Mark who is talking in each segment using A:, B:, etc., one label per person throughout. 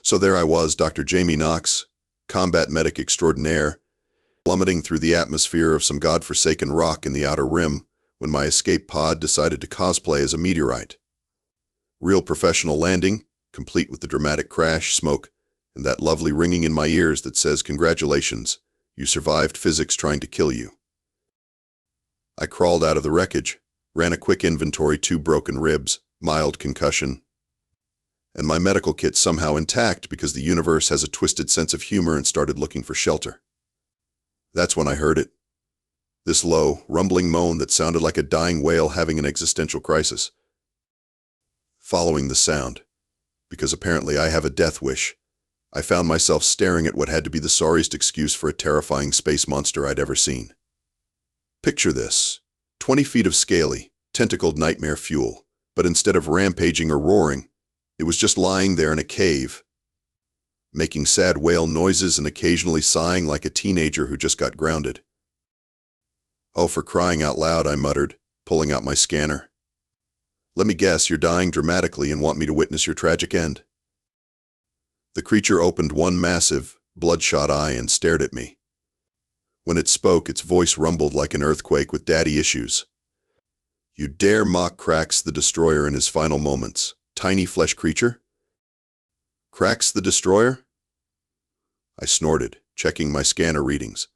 A: So there I was, Dr. Jamie Knox, combat medic extraordinaire, plummeting through the atmosphere of some godforsaken rock in the outer rim when my escape pod decided to cosplay as a meteorite. Real professional landing, complete with the dramatic crash, smoke, and that lovely ringing in my ears that says, "Congratulations, you survived physics trying to kill you." I crawled out of the wreckage, ran a quick inventory, 2 broken ribs, mild concussion, and my medical kit somehow intact because the universe has a twisted sense of humor, and started looking for shelter. That's when I heard it. This low, rumbling moan that sounded like a dying whale having an existential crisis. Following the sound, because apparently I have a death wish, I found myself staring at what had to be the sorriest excuse for a terrifying space monster I'd ever seen. Picture this: 20 feet of scaly, tentacled nightmare fuel, but instead of rampaging or roaring, it was just lying there in a cave, making sad whale noises and occasionally sighing like a teenager who just got grounded. "Oh, for crying out loud," I muttered, pulling out my scanner. "Let me guess, you're dying dramatically and want me to witness your tragic end." The creature opened one massive, bloodshot eye and stared at me. When it spoke, its voice rumbled like an earthquake with daddy issues. "You dare mock Kraxx the Destroyer in his final moments, tiny flesh creature? Kraxx the Destroyer?" I snorted, checking my scanner readings.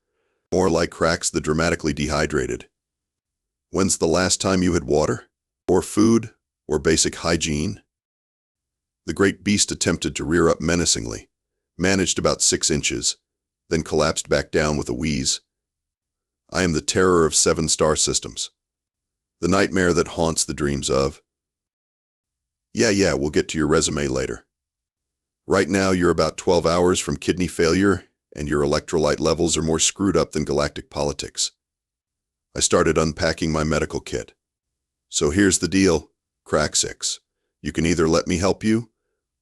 A: "More like Kraxx the dramatically dehydrated. When's the last time you had water? Or food? Or basic hygiene?" The great beast attempted to rear up menacingly, managed about 6 inches, then collapsed back down with a wheeze. "I am the terror of 7-star systems. The nightmare that haunts the dreams of." Yeah, we'll get to your resume later. Right now you're about 12 hours from kidney failure, and your electrolyte levels are more screwed up than galactic politics." I started unpacking my medical kit. "So here's the deal, Kraxx. You can either let me help you,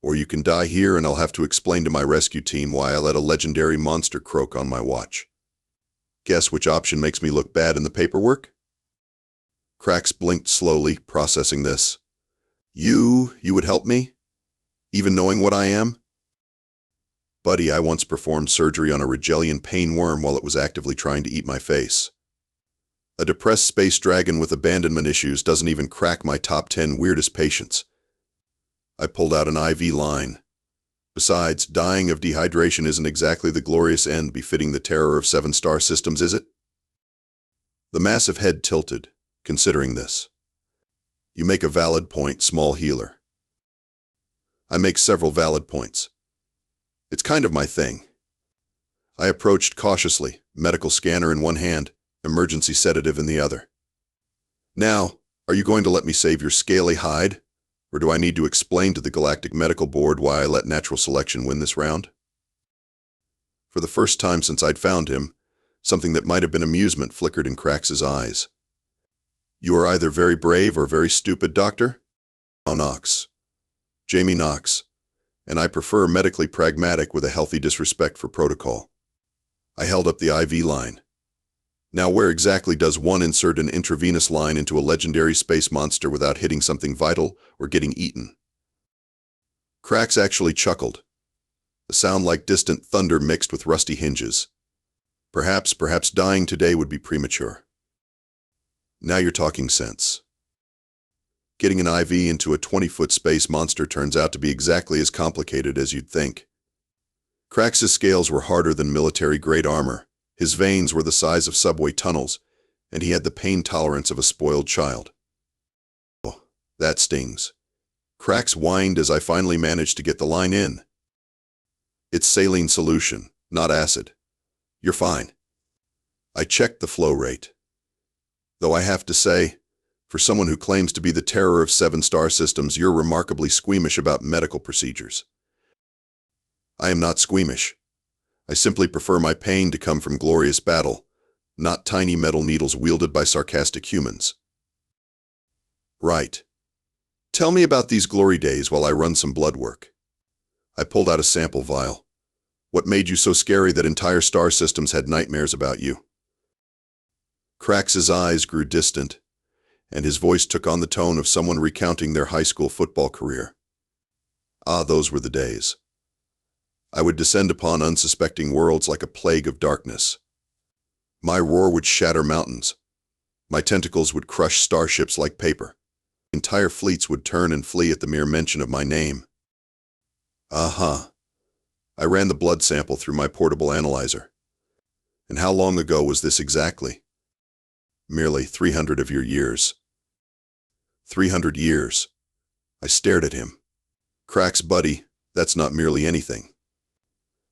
A: or you can die here and I'll have to explain to my rescue team why I let a legendary monster croak on my watch. Guess which option makes me look bad in the paperwork?" Kraxx blinked slowly, processing this. You would help me? Even knowing what I am?" "Buddy, I once performed surgery on a Regellian pain worm while it was actively trying to eat my face. A depressed space dragon with abandonment issues doesn't even crack my top 10 weirdest patients." I pulled out an IV line. "Besides, dying of dehydration isn't exactly the glorious end befitting the terror of 7-star systems, is it?" The massive head tilted, considering this. "You make a valid point, small healer." "I make several valid points. It's kind of my thing." I approached cautiously, medical scanner in one hand, emergency sedative in the other. "Now, are you going to let me save your scaly hide? Or do I need to explain to the Galactic Medical Board why I let natural selection win this round?" For the first time since I'd found him, something that might have been amusement flickered in Kraxx's eyes. "You are either very brave or very stupid, Doctor." "Oh, Knox. Jamie Knox. And I prefer medically pragmatic with a healthy disrespect for protocol." I held up the IV line. "Now where exactly does one insert an intravenous line into a legendary space monster without hitting something vital or getting eaten?" Kraxx actually chuckled, a sound like distant thunder mixed with rusty hinges. Perhaps dying today would be premature." "Now you're talking sense. Getting an IV into a 20-foot space monster turns out to be exactly as complicated as you'd think." Kraxx's scales were harder than military-grade armor, his veins were the size of subway tunnels, and he had the pain tolerance of a spoiled child. "Oh, that stings." Kraxx whined as I finally managed to get the line in. "It's saline solution, not acid. You're fine." I checked the flow rate. Though I have to say, for someone who claims to be the terror of 7-star systems, you're remarkably squeamish about medical procedures. "I am not squeamish. I simply prefer my pain to come from glorious battle, not tiny metal needles wielded by sarcastic humans." "Right. Tell me about these glory days while I run some blood work." I pulled out a sample vial. "What made you so scary that entire star systems had nightmares about you?" Kraxx's eyes grew distant, and his voice took on the tone of someone recounting their high school football career. "Ah, those were the days. I would descend upon unsuspecting worlds like a plague of darkness. My roar would shatter mountains. My tentacles would crush starships like paper. Entire fleets would turn and flee at the mere mention of my name. Uh-huh. I ran the blood sample through my portable analyzer. And how long ago was this exactly? Merely 300 of your years. 300 years. I stared at him. Kraxx, buddy, that's not merely anything.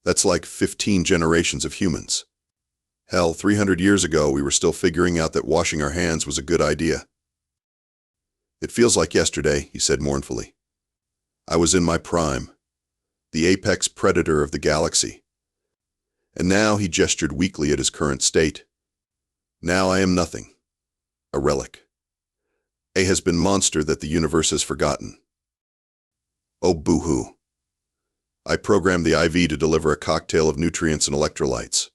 A: That's like 15 generations of humans. Hell, 300 years ago we were still figuring out that washing our hands was a good idea. It feels like yesterday, he said mournfully. I was in my prime, the apex predator of the galaxy. And now he gestured weakly at his current state. Now I am nothing. A relic. A has been monster that the universe has forgotten. Oh, boo-hoo. I programmed the IV to deliver a cocktail of nutrients and electrolytes.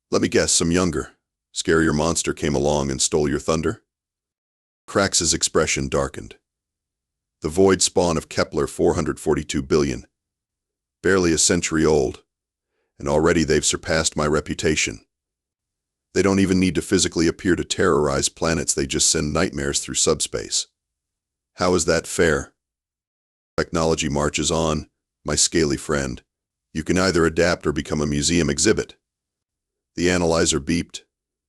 A: Let me guess, some younger, scarier monster came along and stole your thunder? Kraxx's expression darkened. The void spawn of Kepler 442 billion. Barely a century old, and already they've surpassed my reputation. They don't even need to physically appear to terrorize planets, they just send nightmares through subspace. How is that fair? Technology marches on, my scaly friend. You can either adapt or become a museum exhibit. The analyzer beeped,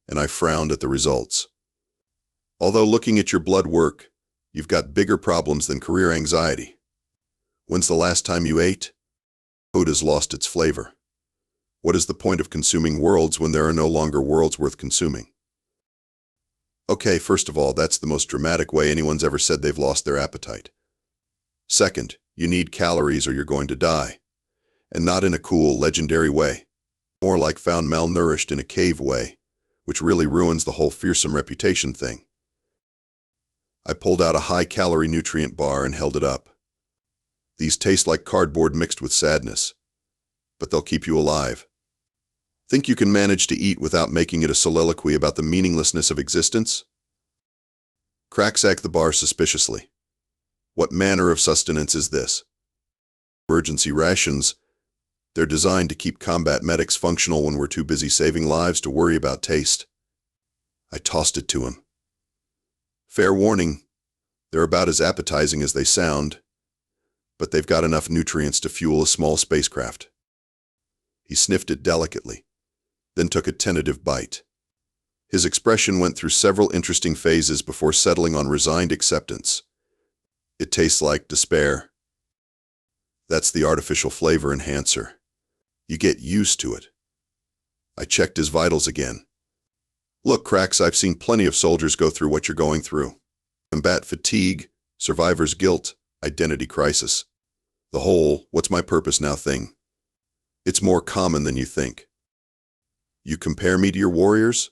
A: and I frowned at the results. Although looking at your blood work, you've got bigger problems than career anxiety. When's the last time you ate? Food has lost its flavor. What is the point of consuming worlds when there are no longer worlds worth consuming? Okay, first of all, that's the most dramatic way anyone's ever said they've lost their appetite. Second, you need calories or you're going to die. And not in a cool, legendary way. More like found malnourished in a cave way, which really ruins the whole fearsome reputation thing. I pulled out a high-calorie nutrient bar and held it up. These taste like cardboard mixed with sadness, but they'll keep you alive. Think you can manage to eat without making it a soliloquy about the meaninglessness of existence? Kraxx eyed the bar suspiciously. What manner of sustenance is this? Emergency rations. They're designed to keep combat medics functional when we're too busy saving lives to worry about taste. I tossed it to him. Fair warning, they're about as appetizing as they sound, but they've got enough nutrients to fuel a small spacecraft. He sniffed it delicately, then took a tentative bite. His expression went through several interesting phases before settling on resigned acceptance. It tastes like despair. That's the artificial flavor enhancer. You get used to it. I checked his vitals again. Look, Kraxx, I've seen plenty of soldiers go through what you're going through. Combat fatigue, survivor's guilt, identity crisis. The whole, what's my purpose now thing. It's more common than you think. You compare me to your warriors?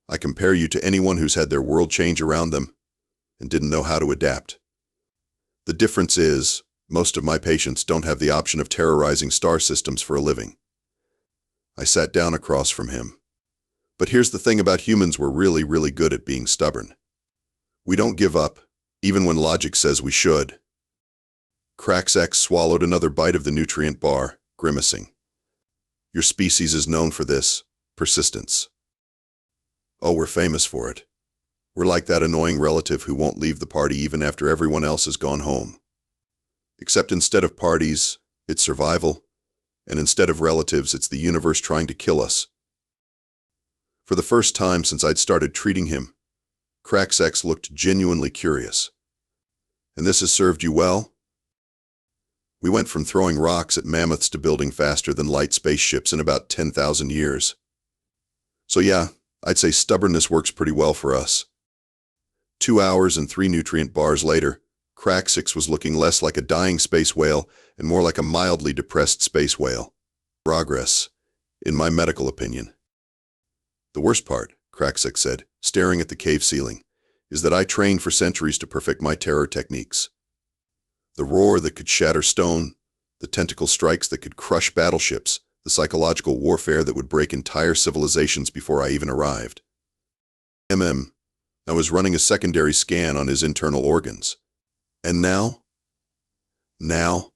A: I compare you to anyone who's had their world change around them and didn't know how to adapt. The difference is, most of my patients don't have the option of terrorizing star systems for a living. I sat down across from him. But here's the thing about humans, we're really, really good at being stubborn. We don't give up, even when logic says we should. Kraxx swallowed another bite of the nutrient bar, grimacing. Your species is known for this, persistence. Oh, we're famous for it. We're like that annoying relative who won't leave the party even after everyone else has gone home. Except instead of parties, it's survival, and instead of relatives, it's the universe trying to kill us. For the first time since I'd started treating him, Kraxx looked genuinely curious. And this has served you well? We went from throwing rocks at mammoths to building faster than light spaceships in about 10,000 years. So yeah, I'd say stubbornness works pretty well for us. 2 hours and 3 nutrient bars later, Kraxx was looking less like a dying space whale and more like a mildly depressed space whale. Progress, in my medical opinion. The worst part, Kraxx said, staring at the cave ceiling, is that I trained for centuries to perfect my terror techniques. The roar that could shatter stone, the tentacle strikes that could crush battleships, the psychological warfare that would break entire civilizations before I even arrived. I was running a secondary scan on his internal organs. And now? Now?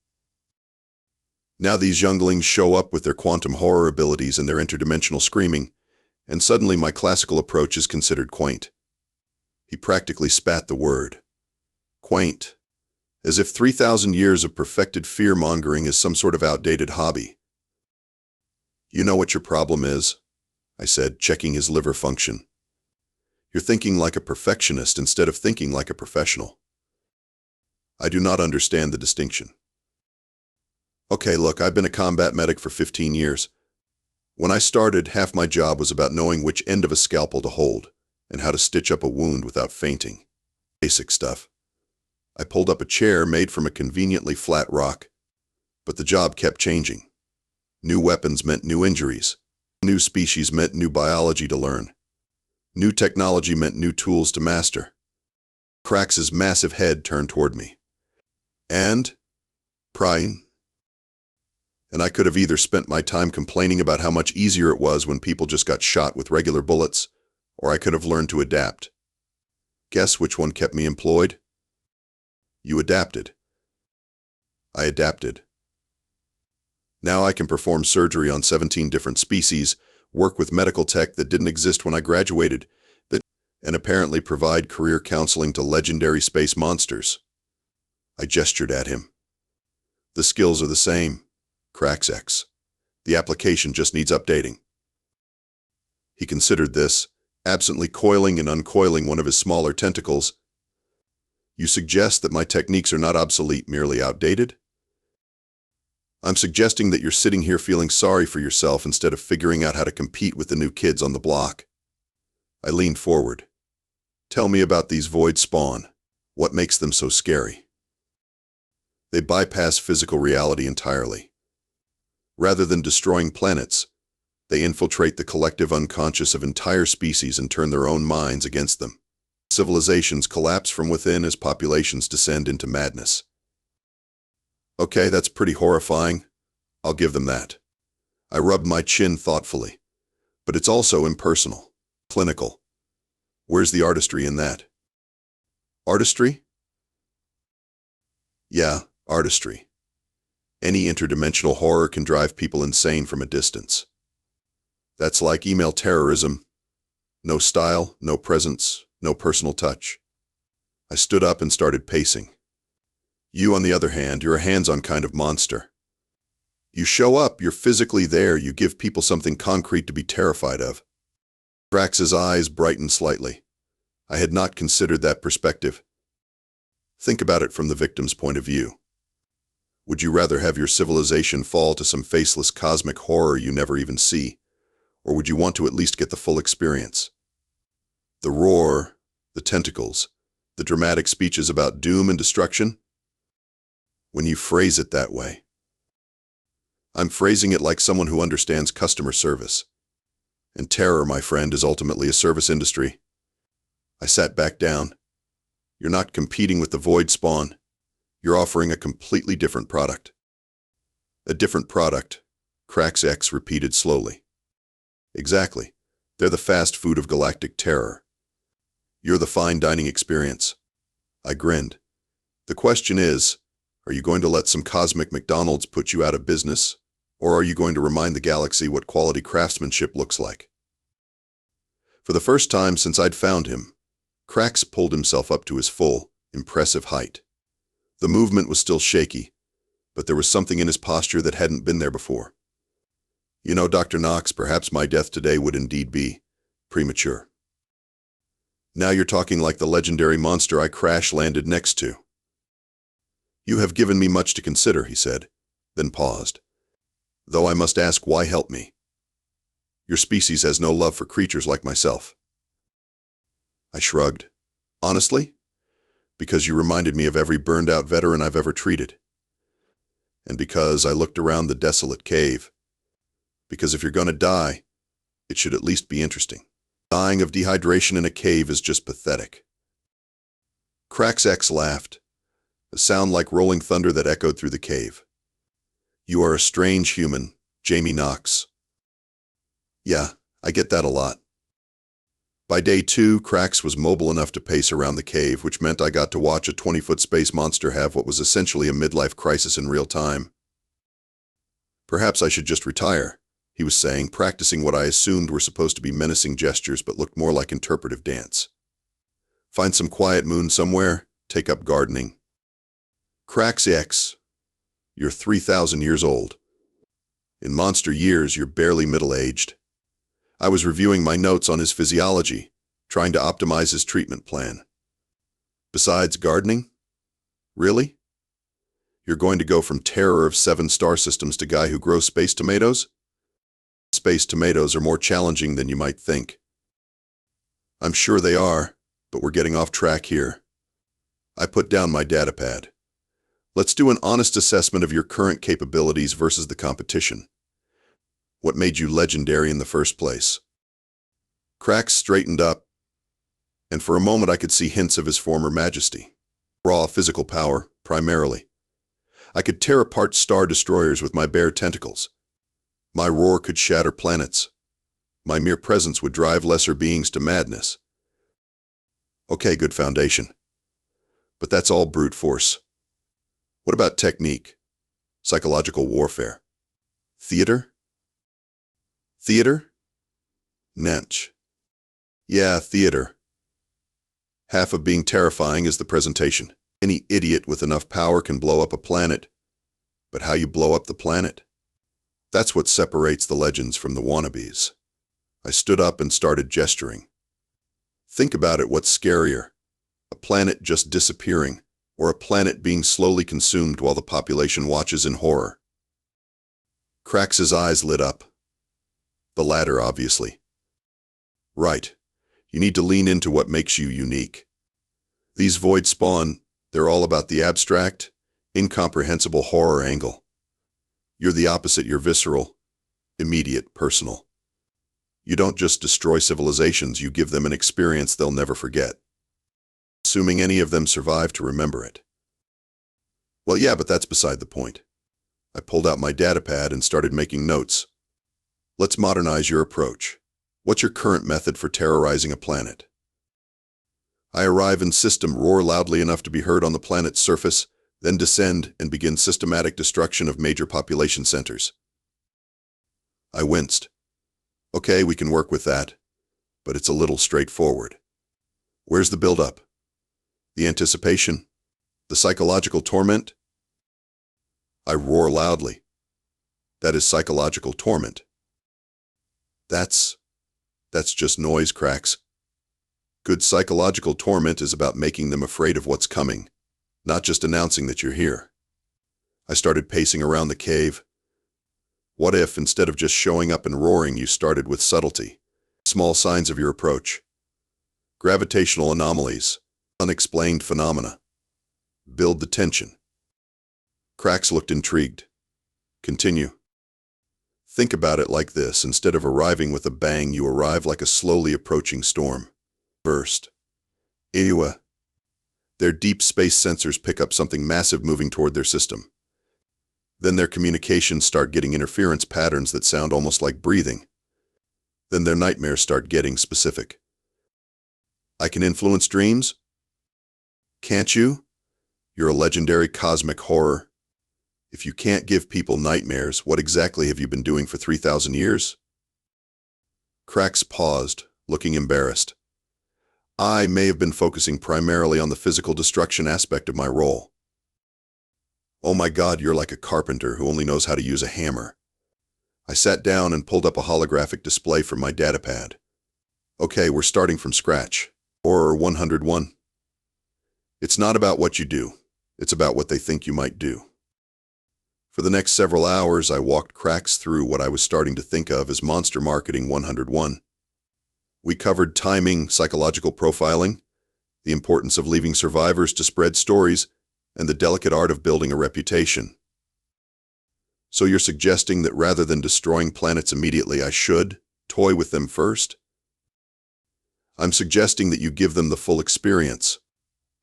A: Now these younglings show up with their quantum horror abilities and their interdimensional screaming, and suddenly my classical approach is considered quaint. He practically spat the word. Quaint. As if 3,000 years of perfected fear-mongering is some sort of outdated hobby. You know what your problem is? I said, checking his liver function. You're thinking like a perfectionist instead of thinking like a professional. I do not understand the distinction. Okay, look, I've been a combat medic for 15 years. When I started, half my job was about knowing which end of a scalpel to hold and how to stitch up a wound without fainting. Basic stuff. I pulled up a chair made from a conveniently flat rock, but the job kept changing. New weapons meant new injuries. New species meant new biology to learn. New technology meant new tools to master. Kraxx's massive head turned toward me. And? Prying. And I could have either spent my time complaining about how much easier it was when people just got shot with regular bullets, or I could have learned to adapt. Guess which one kept me employed? You adapted. I adapted. Now I can perform surgery on 17 different species, work with medical tech that didn't exist when I graduated, and apparently provide career counseling to legendary space monsters. I gestured at him. The skills are the same, Kraxx. The application just needs updating. He considered this, absently coiling and uncoiling one of his smaller tentacles. You suggest that my techniques are not obsolete, merely outdated? I'm suggesting that you're sitting here feeling sorry for yourself instead of figuring out how to compete with the new kids on the block. I leaned forward. Tell me about these void spawn. What makes them so scary? They bypass physical reality entirely. Rather than destroying planets, they infiltrate the collective unconscious of entire species and turn their own minds against them. Civilizations collapse from within as populations descend into madness. Okay, that's pretty horrifying. I'll give them that. I rubbed my chin thoughtfully. But it's also impersonal, clinical. Where's the artistry in that? Artistry? Yeah, artistry. Any interdimensional horror can drive people insane from a distance. That's like email terrorism. No style, no presence, no personal touch. I stood up and started pacing. You, on the other hand, you're a hands-on kind of monster. You show up, you're physically there, you give people something concrete to be terrified of. Kraxx's eyes brightened slightly. I had not considered that perspective. Think about it from the victim's point of view. Would you rather have your civilization fall to some faceless cosmic horror you never even see, or would you want to at least get the full experience? The roar, the tentacles, the dramatic speeches about doom and destruction? When you phrase it that way. I'm phrasing it like someone who understands customer service. And terror, my friend, is ultimately a service industry. I sat back down. You're not competing with the void spawn. You're offering a completely different product. A different product, Kraxx repeated slowly. Exactly. They're the fast food of galactic terror. You're the fine dining experience. I grinned. The question is, are you going to let some cosmic McDonald's put you out of business, or are you going to remind the galaxy what quality craftsmanship looks like? For the first time since I'd found him, Kraxx pulled himself up to his full, impressive height. The movement was still shaky, but there was something in his posture that hadn't been there before. You know, Dr. Knox, perhaps my death today would indeed be premature. Now you're talking like the legendary monster I crash-landed next to. You have given me much to consider, he said, then paused. Though I must ask, why help me? Your species has no love for creatures like myself. I shrugged. Honestly? Because you reminded me of every burned-out veteran I've ever treated. And because I looked around the desolate cave. Because if you're going to die, it should at least be interesting. Dying of dehydration in a cave is just pathetic. Kraxx laughed, a sound like rolling thunder that echoed through the cave. You are a strange human, Jamie Knox. Yeah, I get that a lot. By day 2, Kraxx was mobile enough to pace around the cave, which meant I got to watch a 20-foot space monster have what was essentially a midlife crisis in real time. Perhaps I should just retire, he was saying, practicing what I assumed were supposed to be menacing gestures but looked more like interpretive dance. Find some quiet moon somewhere, take up gardening. Kraxx X, you're 3,000 years old. In monster years, you're barely middle-aged. I was reviewing my notes on his physiology, trying to optimize his treatment plan. Besides gardening? Really? You're going to go from terror of 7 star systems to guy who grows space tomatoes? Space tomatoes are more challenging than you might think. I'm sure they are, but we're getting off track here. I put down my datapad. Let's do an honest assessment of your current capabilities versus the competition. What made you legendary in the first place? Kraxx straightened up, and for a moment I could see hints of his former majesty. Raw physical power, primarily. I could tear apart star destroyers with my bare tentacles. My roar could shatter planets. My mere presence would drive lesser beings to madness. Okay, good foundation. But that's all brute force. What about technique? Psychological warfare? Theater? Theater? Nench. Yeah, theater. Half of being terrifying is the presentation. Any idiot with enough power can blow up a planet. But how you blow up the planet? That's what separates the legends from the wannabes. I stood up and started gesturing. Think about it, what's scarier? A planet just disappearing, or a planet being slowly consumed while the population watches in horror? Kraxx's eyes lit up. The latter, obviously. Right. You need to lean into what makes you unique. These void spawn, they're all about the abstract, incomprehensible horror angle. You're the opposite, you're visceral, immediate, personal. You don't just destroy civilizations, you give them an experience they'll never forget. Assuming any of them survive to remember it. Well, yeah, but that's beside the point. I pulled out my datapad and started making notes. Let's modernize your approach. What's your current method for terrorizing a planet? I arrive in system, roar loudly enough to be heard on the planet's surface, then descend and begin systematic destruction of major population centers. I winced. Okay, we can work with that, but it's a little straightforward. Where's the build-up? The anticipation? The psychological torment? I roar loudly. That is psychological torment. That's just noise, Kraxx. Good psychological torment is about making them afraid of what's coming, not just announcing that you're here. I started pacing around the cave. What if, instead of just showing up and roaring, you started with subtlety? Small signs of your approach. Gravitational anomalies. Unexplained phenomena. Build the tension. Kraxx looked intrigued. Continue. Think about it like this. Instead of arriving with a bang, you arrive like a slowly approaching storm. Burst. Ewa. Their deep space sensors pick up something massive moving toward their system. Then their communications start getting interference patterns that sound almost like breathing. Then their nightmares start getting specific. I can influence dreams? Can't you? You're a legendary cosmic horror. If you can't give people nightmares, what exactly have you been doing for 3,000 years? Kraxx paused, looking embarrassed. I may have been focusing primarily on the physical destruction aspect of my role. Oh my God, you're like a carpenter who only knows how to use a hammer. I sat down and pulled up a holographic display from my datapad. Okay, we're starting from scratch. Horror 101. It's not about what you do. It's about what they think you might do. For the next several hours, I walked Kraxx through what I was starting to think of as Monster Marketing 101. We covered timing, psychological profiling, the importance of leaving survivors to spread stories, and the delicate art of building a reputation. So you're suggesting that rather than destroying planets immediately, I should toy with them first? I'm suggesting that you give them the full experience.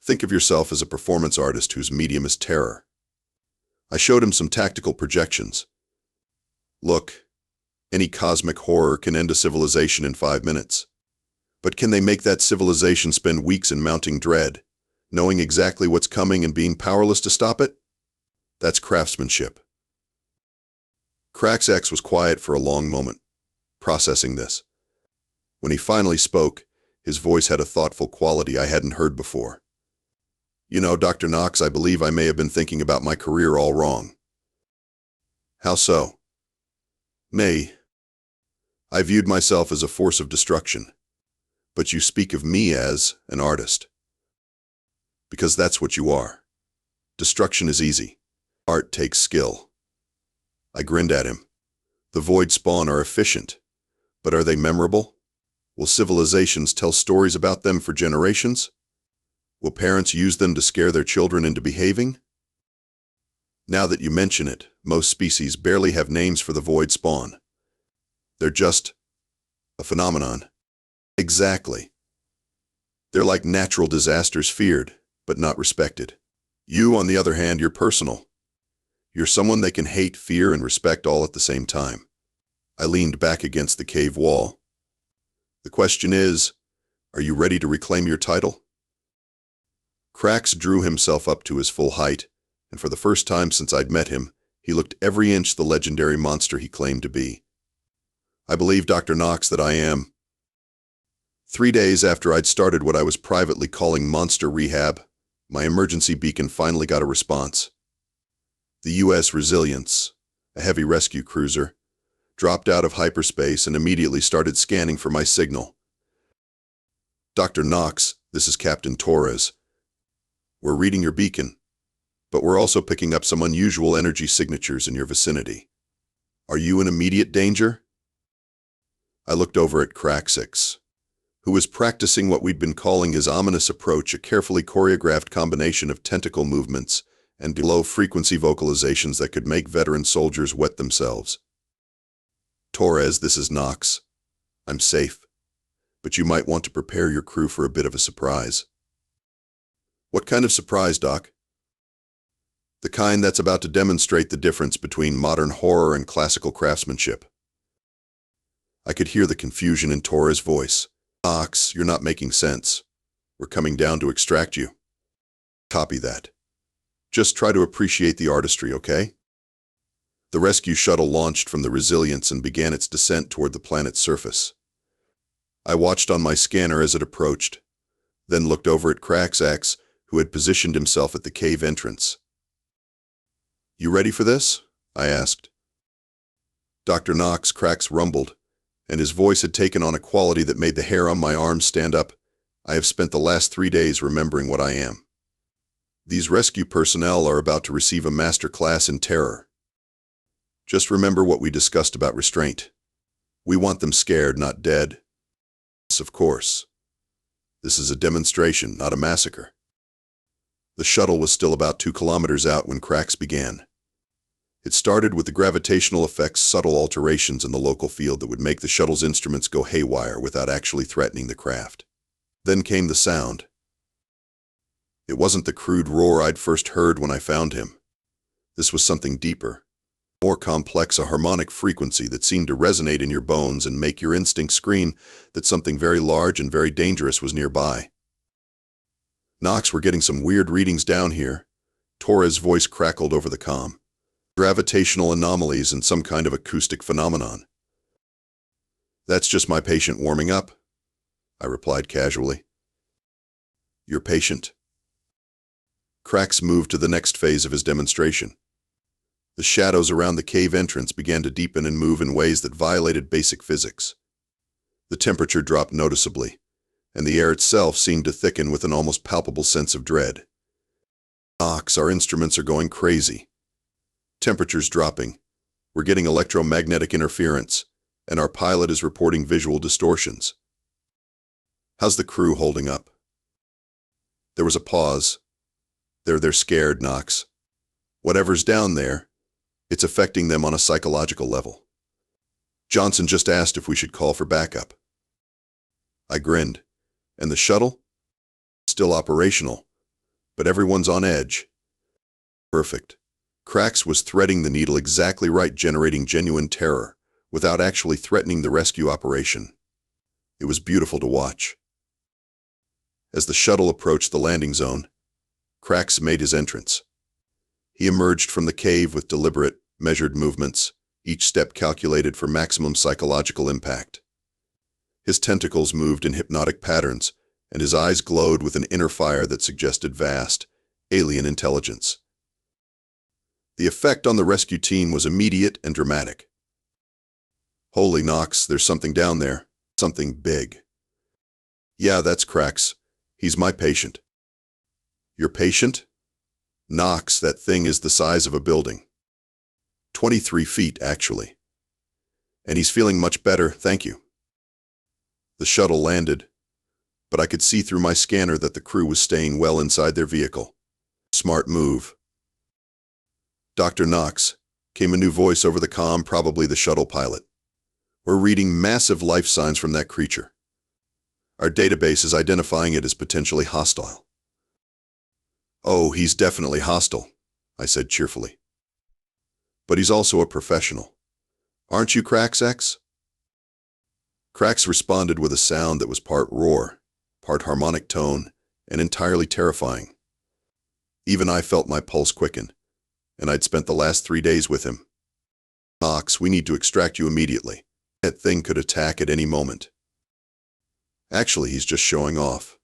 A: Think of yourself as a performance artist whose medium is terror. I showed him some tactical projections. Look, any cosmic horror can end a civilization in 5 minutes. But can they make that civilization spend weeks in mounting dread, knowing exactly what's coming and being powerless to stop it? That's craftsmanship. Kraxx was quiet for a long moment, processing this. When he finally spoke, his voice had a thoughtful quality I hadn't heard before. You know, Dr. Knox, I believe I may have been thinking about my career all wrong. How so? I viewed myself as a force of destruction, but you speak of me as an artist. Because that's what you are. Destruction is easy. Art takes skill. I grinned at him. The void spawn are efficient, but are they memorable? Will civilizations tell stories about them for generations? Will parents use them to scare their children into behaving? Now that you mention it, most species barely have names for the void spawn. They're just a phenomenon. Exactly. They're like natural disasters, feared, but not respected. You, on the other hand, you're personal. You're someone they can hate, fear, and respect all at the same time. I leaned back against the cave wall. The question is, are you ready to reclaim your title? Kraxx drew himself up to his full height, and for the first time since I'd met him, he looked every inch the legendary monster he claimed to be. I believe, Dr. Knox, that I am. 3 days after I'd started what I was privately calling monster rehab, my emergency beacon finally got a response. The U.S. Resilience, a heavy rescue cruiser, dropped out of hyperspace and immediately started scanning for my signal. Dr. Knox, this is Captain Torres. We're reading your beacon, but we're also picking up some unusual energy signatures in your vicinity. Are you in immediate danger? I looked over at Kraxx, who was practicing what we'd been calling his ominous approach, a carefully choreographed combination of tentacle movements and low-frequency vocalizations that could make veteran soldiers wet themselves. Torres, this is Knox. I'm safe, but you might want to prepare your crew for a bit of a surprise. What kind of surprise, Doc? The kind that's about to demonstrate the difference between modern horror and classical craftsmanship. I could hear the confusion in Torres' voice. Knox, you're not making sense. We're coming down to extract you. Copy that. Just try to appreciate the artistry, okay? The rescue shuttle launched from the Resilience and began its descent toward the planet's surface. I watched on my scanner as it approached, then looked over at Kraxx, who had positioned himself at the cave entrance. You ready for this? I asked. Dr. Knox, Kraxx rumbled, and his voice had taken on a quality that made the hair on my arms stand up. I have spent the last 3 days remembering what I am. These rescue personnel are about to receive a master class in terror. Just remember what we discussed about restraint. We want them scared, not dead. Yes, of course. This is a demonstration, not a massacre. The shuttle was still about 2 kilometers out when Kraxx began. It started with the gravitational effect's subtle alterations in the local field that would make the shuttle's instruments go haywire without actually threatening the craft. Then came the sound. It wasn't the crude roar I'd first heard when I found him. This was something deeper, more complex, a harmonic frequency that seemed to resonate in your bones and make your instincts scream that something very large and very dangerous was nearby. Knox, we're getting some weird readings down here. Torres' voice crackled over the comm. Gravitational anomalies and some kind of acoustic phenomenon. That's just my patient warming up, I replied casually. Your patient? Kraxx moved to the next phase of his demonstration. The shadows around the cave entrance began to deepen and move in ways that violated basic physics. The temperature dropped noticeably, and the air itself seemed to thicken with an almost palpable sense of dread. Knox, our instruments are going crazy. Temperature's dropping. We're getting electromagnetic interference, and our pilot is reporting visual distortions. How's the crew holding up? There was a pause. They're scared, Knox. Whatever's down there, it's affecting them on a psychological level. Johnson just asked if we should call for backup. I grinned. And the shuttle? Still operational, but everyone's on edge. Perfect. Kraxx was threading the needle exactly right, generating genuine terror, without actually threatening the rescue operation. It was beautiful to watch. As the shuttle approached the landing zone, Kraxx made his entrance. He emerged from the cave with deliberate, measured movements, each step calculated for maximum psychological impact. His tentacles moved in hypnotic patterns, and his eyes glowed with an inner fire that suggested vast, alien intelligence. The effect on the rescue team was immediate and dramatic. "Holy Knox, there's something down there. Something big." "Yeah, that's Kraxx. He's my patient." "Your patient?" "Knox, that thing is the size of a building. 23 feet, actually. And he's feeling much better, thank you." The shuttle landed, but I could see through my scanner that the crew was staying well inside their vehicle. "Smart move." "Dr. Knox," came a new voice over the comm, probably the shuttle pilot. "We're reading massive life signs from that creature. Our database is identifying it as potentially hostile." "Oh, he's definitely hostile," I said cheerfully. "But he's also a professional. Aren't you, Kraxx?" Kraxx responded with a sound that was part roar, part harmonic tone, and entirely terrifying. Even I felt my pulse quicken, and I'd spent the last 3 days with him. "Knox, we need to extract you immediately. That thing could attack at any moment." "Actually, he's just showing off."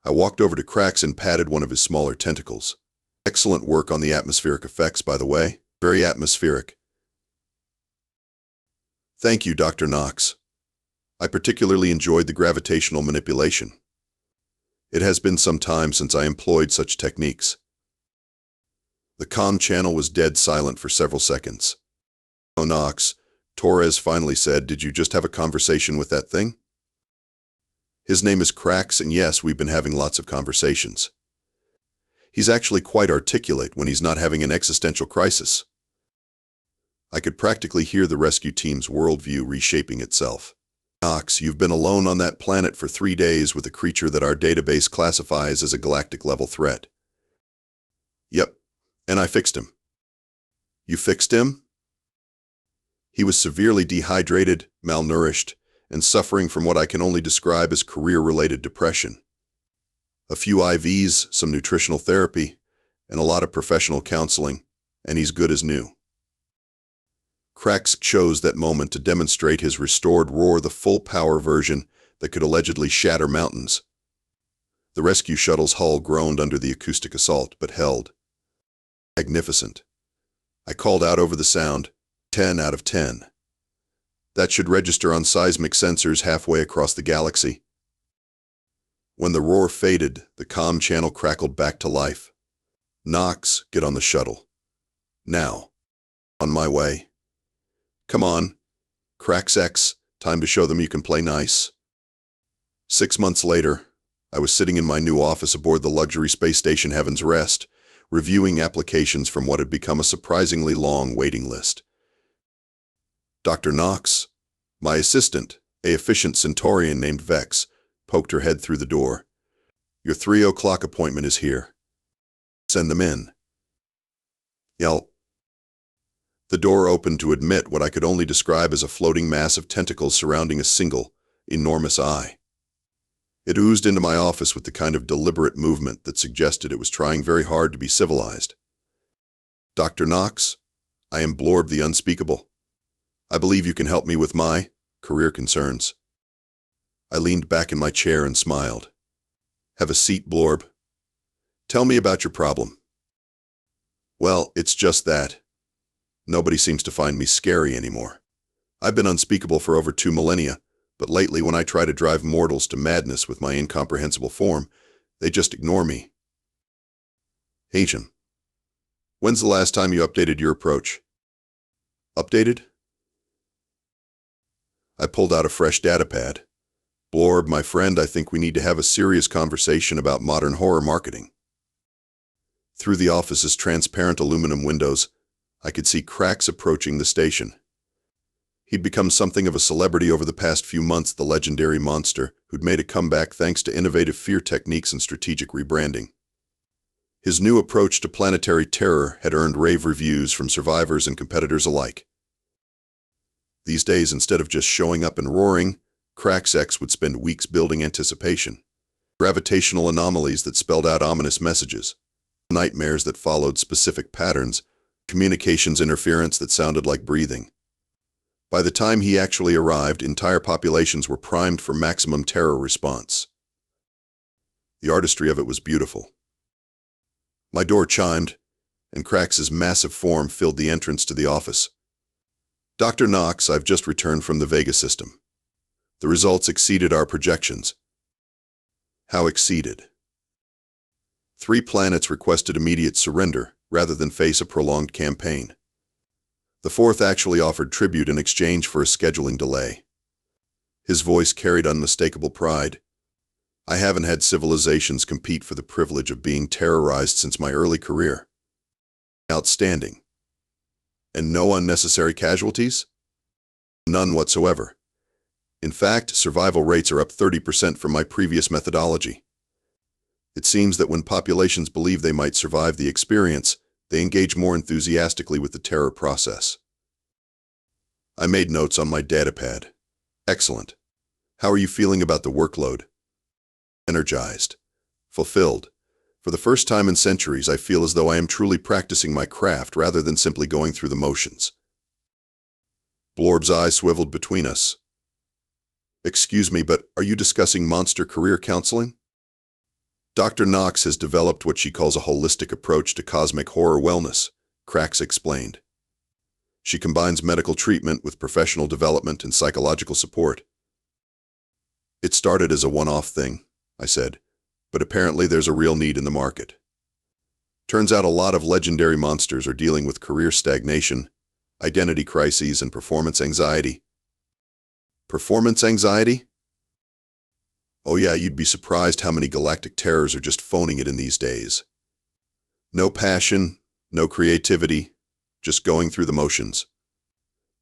A: I walked over to Kraxx and patted one of his smaller tentacles. "Excellent work on the atmospheric effects, by the way. Very atmospheric." "Thank you, Dr. Knox. I particularly enjoyed the gravitational manipulation. It has been some time since I employed such techniques." The comm channel was dead silent for several seconds. "Oh, Knox," Torres finally said, "did you just have a conversation with that thing?" "His name is Kraxx, and yes, we've been having lots of conversations. He's actually quite articulate when he's not having an existential crisis." I could practically hear the rescue team's worldview reshaping itself. "Knox, you've been alone on that planet for 3 days with a creature that our database classifies as a galactic-level threat." "Yep, and I fixed him." "You fixed him?" "He was severely dehydrated, malnourished, and suffering from what I can only describe as career-related depression. A few IVs, some nutritional therapy, and a lot of professional counseling, and he's good as new." Kraxx chose that moment to demonstrate his restored roar, the full-power version that could allegedly shatter mountains. The rescue shuttle's hull groaned under the acoustic assault, but held. "Magnificent." I called out over the sound, 10 out of 10. That should register on seismic sensors halfway across the galaxy. When the roar faded, the comm channel crackled back to life. "Knox, get on the shuttle. Now." "On my way." "Come on, Kraxx, time to show them you can play nice." 6 months later, I was sitting in my new office aboard the luxury space station Heaven's Rest, reviewing applications from what had become a surprisingly long waiting list. Dr. Knox, my assistant, a efficient Centaurian named Vex, poked her head through the door. "Your 3 o'clock appointment is here. Send them in." Yelp. The door opened to admit what I could only describe as a floating mass of tentacles surrounding a single, enormous eye. It oozed into my office with the kind of deliberate movement that suggested it was trying very hard to be civilized. "Dr. Knox, I am Blorb the Unspeakable. I believe you can help me with my career concerns." I leaned back in my chair and smiled. "Have a seat, Blorb. Tell me about your problem." "Well, it's just that. Nobody seems to find me scary anymore. I've been unspeakable for over 2 millennia, but lately when I try to drive mortals to madness with my incomprehensible form, they just ignore me." "Agent, when's the last time you updated your approach?" "Updated?" I pulled out a fresh datapad. "Blorb, my friend, I think we need to have a serious conversation about modern horror marketing." Through the office's transparent aluminum windows, I could see Kraxx approaching the station. He'd become something of a celebrity over the past few months, the legendary monster who'd made a comeback thanks to innovative fear techniques and strategic rebranding. His new approach to planetary terror had earned rave reviews from survivors and competitors alike. These days, instead of just showing up and roaring, Kraxx would spend weeks building anticipation. Gravitational anomalies that spelled out ominous messages, nightmares that followed specific patterns, communications interference that sounded like breathing. By the time he actually arrived, entire populations were primed for maximum terror response. The artistry of it was beautiful. My door chimed, and Kraxx's massive form filled the entrance to the office. "Dr. Knox, I've just returned from the Vega system. The results exceeded our projections." "How exceeded?" 3 planets requested immediate surrender rather than face a prolonged campaign. The 4th actually offered tribute in exchange for a scheduling delay. His voice carried unmistakable pride. "I haven't had civilizations compete for the privilege of being terrorized since my early career." "Outstanding. And no unnecessary casualties?" "None whatsoever. In fact, survival rates are up 30% from my previous methodology. It seems that when populations believe they might survive the experience, they engage more enthusiastically with the terror process." I made notes on my datapad. "Excellent. How are you feeling about the workload?" "Energized. Fulfilled. For the first time in centuries, I feel as though I am truly practicing my craft rather than simply going through the motions." Blorb's eye swiveled between us. "Excuse me, but are you discussing monster career counseling?" "Dr. Knox has developed what she calls a holistic approach to cosmic horror wellness," Kraxx explained. "She combines medical treatment with professional development and psychological support." "It started as a one-off thing," I said, "but apparently there's a real need in the market. Turns out a lot of legendary monsters are dealing with career stagnation, identity crises, and performance anxiety." "Performance anxiety?" "Oh yeah, you'd be surprised how many galactic terrors are just phoning it in these days. No passion, no creativity, just going through the motions."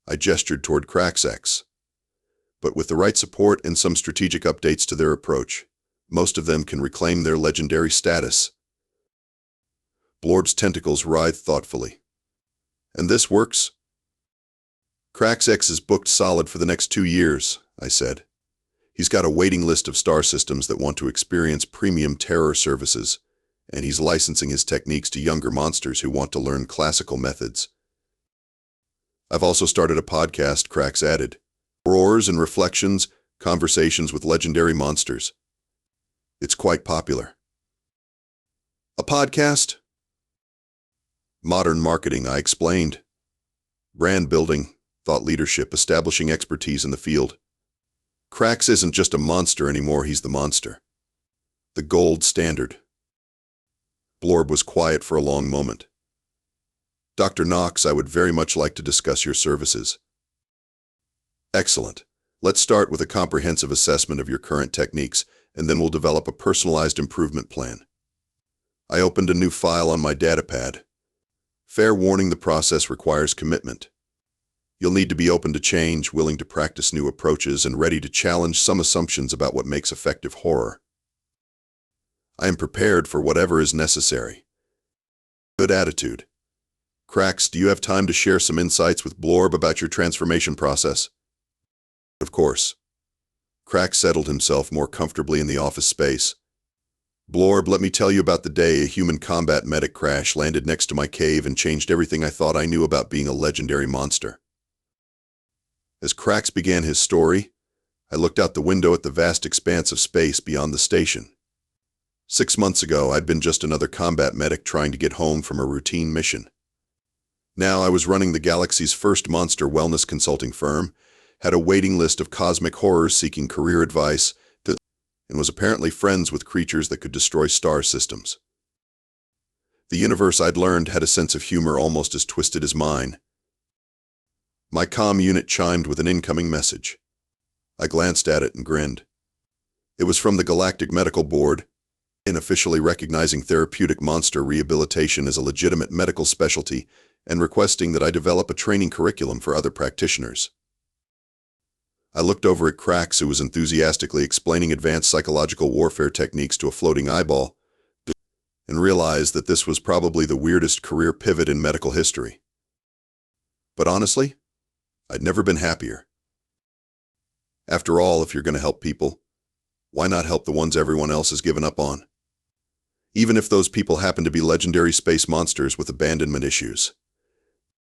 A: I gestured toward Kraxx. "But with the right support and some strategic updates to their approach, most of them can reclaim their legendary status." Blorb's tentacles writhed thoughtfully. "And this works?" "Kraxx is booked solid for the next 2 years, I said. "He's got a waiting list of star systems that want to experience premium terror services, and he's licensing his techniques to younger monsters who want to learn classical methods." "I've also started a podcast," Kraxx added. "Roars and reflections, conversations with legendary monsters. It's quite popular." "A podcast?" "Modern marketing," I explained. "Brand building, thought leadership, establishing expertise in the field. Kraxx isn't just a monster anymore, he's the monster. The gold standard." Blorb was quiet for a long moment. "Dr. Knox, I would very much like to discuss your services." "Excellent. Let's start with a comprehensive assessment of your current techniques, and then we'll develop a personalized improvement plan." I opened a new file on my datapad. "Fair warning, the process requires commitment. You'll need to be open to change, willing to practice new approaches, and ready to challenge some assumptions about what makes effective horror." "I am prepared for whatever is necessary." "Good attitude. Kraxx, do you have time to share some insights with Blorb about your transformation process?" "Of course." Kraxx settled himself more comfortably in the office space. "Blorb, let me tell you about the day a human combat medic crash landed next to my cave and changed everything I thought I knew about being a legendary monster." As Kraxx began his story, I looked out the window at the vast expanse of space beyond the station. 6 months ago, I'd been just another combat medic trying to get home from a routine mission. Now I was running the galaxy's first monster wellness consulting firm, had a waiting list of cosmic horrors seeking career advice, and was apparently friends with creatures that could destroy star systems. The universe, I'd learned, had a sense of humor almost as twisted as mine. My comm unit chimed with an incoming message. I glanced at it and grinned. It was from the Galactic Medical Board, unofficially recognizing therapeutic monster rehabilitation as a legitimate medical specialty and requesting that I develop a training curriculum for other practitioners. I looked over at Kraxx, who was enthusiastically explaining advanced psychological warfare techniques to a floating eyeball, and realized that this was probably the weirdest career pivot in medical history. But honestly, I'd never been happier. After all, if you're going to help people, why not help the ones everyone else has given up on? Even if those people happen to be legendary space monsters with abandonment issues.